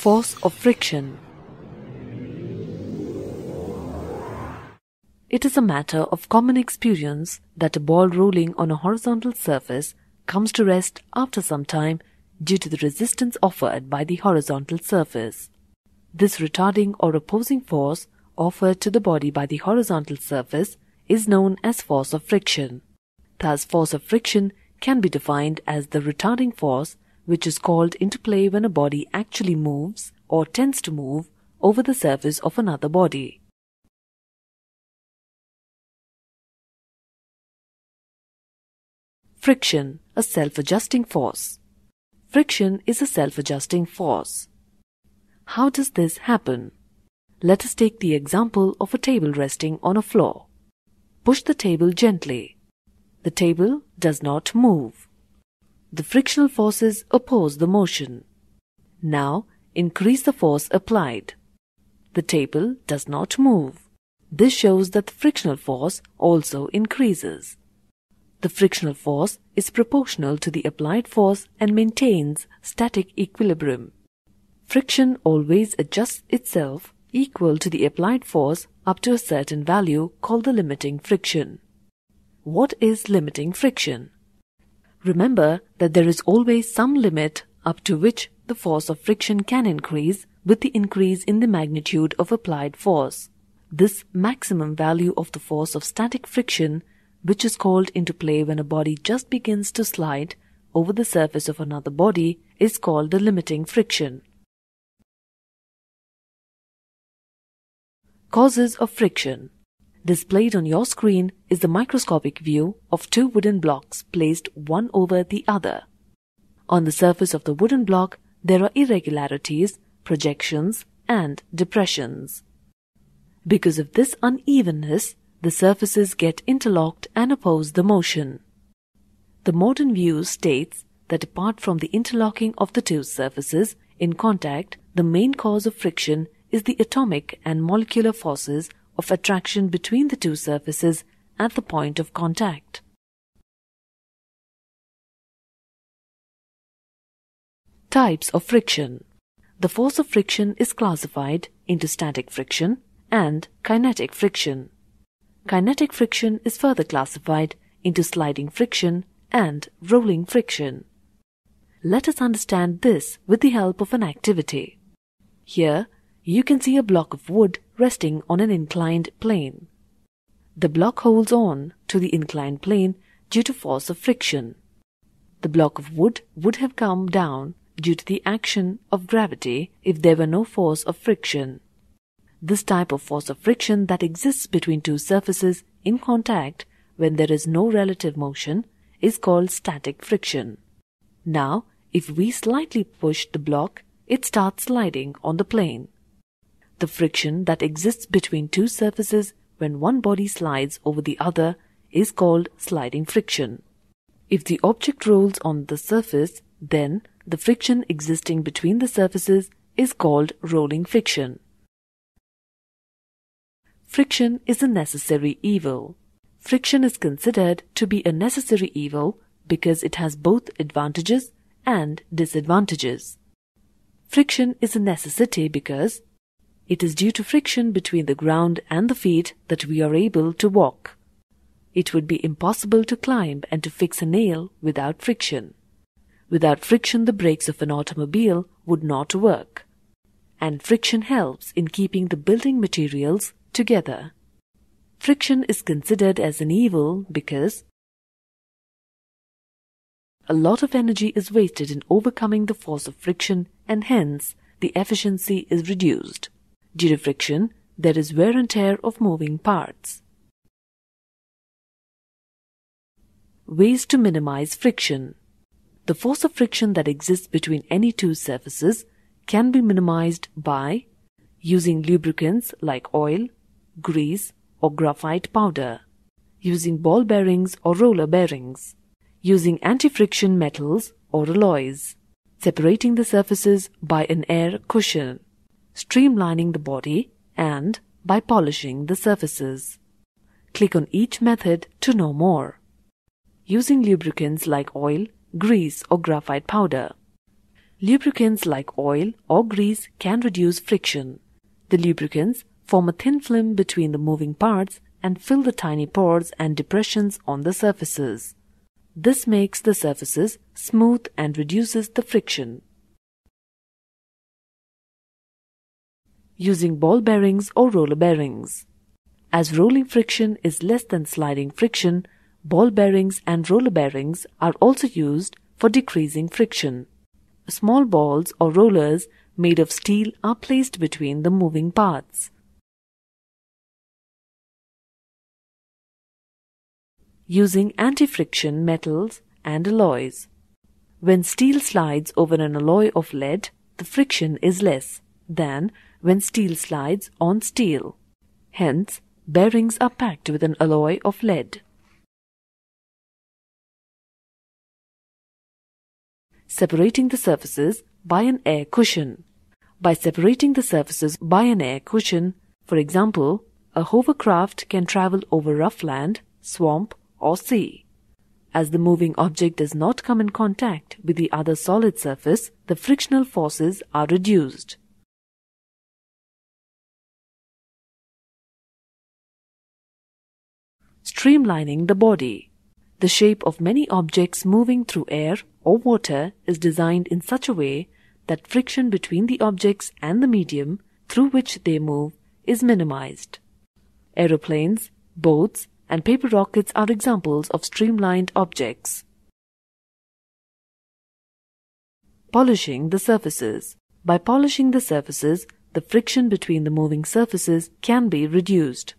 Force of friction. It is a matter of common experience that a ball rolling on a horizontal surface comes to rest after some time due to the resistance offered by the horizontal surface. This retarding or opposing force offered to the body by the horizontal surface is known as force of friction. Thus, force of friction can be defined as the retarding force which is called into play when a body actually moves or tends to move over the surface of another body. Friction, a self-adjusting force. Friction is a self-adjusting force. How does this happen? Let us take the example of a table resting on a floor. Push the table gently. The table does not move. The frictional forces oppose the motion. Now, increase the force applied. The table does not move. This shows that the frictional force also increases. The frictional force is proportional to the applied force and maintains static equilibrium. Friction always adjusts itself equal to the applied force up to a certain value called the limiting friction. What is limiting friction? Remember that there is always some limit up to which the force of friction can increase with the increase in the magnitude of applied force. This maximum value of the force of static friction, which is called into play when a body just begins to slide over the surface of another body, is called the limiting friction. Causes of friction. Displayed on your screen is the microscopic view of two wooden blocks placed one over the other. On the surface of the wooden block, there are irregularities, projections, and depressions. Because of this unevenness, the surfaces get interlocked and oppose the motion. The modern view states that apart from the interlocking of the two surfaces in contact, the main cause of friction is the atomic and molecular forces of attraction between the two surfaces at the point of contact. Types of friction. The force of friction is classified into static friction and kinetic friction. Kinetic friction is further classified into sliding friction and rolling friction. Let us understand this with the help of an activity. Here, you can see a block of wood resting on an inclined plane. The block holds on to the inclined plane due to force of friction. The block of wood would have come down due to the action of gravity if there were no force of friction. This type of force of friction that exists between two surfaces in contact when there is no relative motion is called static friction. Now, if we slightly push the block, it starts sliding on the plane. The friction that exists between two surfaces when one body slides over the other is called sliding friction. If the object rolls on the surface, then the friction existing between the surfaces is called rolling friction. Friction is a necessary evil. Friction is considered to be a necessary evil because it has both advantages and disadvantages. Friction is a necessity because it is due to friction between the ground and the feet that we are able to walk. It would be impossible to climb and to fix a nail without friction. Without friction, the brakes of an automobile would not work. And friction helps in keeping the building materials together. Friction is considered as an evil because a lot of energy is wasted in overcoming the force of friction and hence the efficiency is reduced. Due to friction, there is wear and tear of moving parts. Ways to minimize friction. The force of friction that exists between any two surfaces can be minimized by using lubricants like oil, grease, or graphite powder, using ball bearings or roller bearings, using anti-friction metals or alloys, separating the surfaces by an air cushion, streamlining the body, and by polishing the surfaces. Click on each method to know more. Using lubricants like oil, grease or graphite powder. Lubricants like oil or grease can reduce friction. The lubricants form a thin film between the moving parts and fill the tiny pores and depressions on the surfaces. This makes the surfaces smooth and reduces the friction. Using ball bearings or roller bearings. As rolling friction is less than sliding friction, ball bearings and roller bearings are also used for decreasing friction. Small balls or rollers made of steel are placed between the moving parts. Using anti-friction metals and alloys. When steel slides over an alloy of lead, the friction is less than when steel slides on steel. Hence, bearings are packed with an alloy of lead. Separating the surfaces by an air cushion. By separating the surfaces by an air cushion, for example, a hovercraft can travel over rough land, swamp, or sea. As the moving object does not come in contact with the other solid surface, the frictional forces are reduced. Streamlining the body. The shape of many objects moving through air or water is designed in such a way that friction between the objects and the medium through which they move is minimized. Aeroplanes, boats, and paper rockets are examples of streamlined objects. Polishing the surfaces. By polishing the surfaces, the friction between the moving surfaces can be reduced.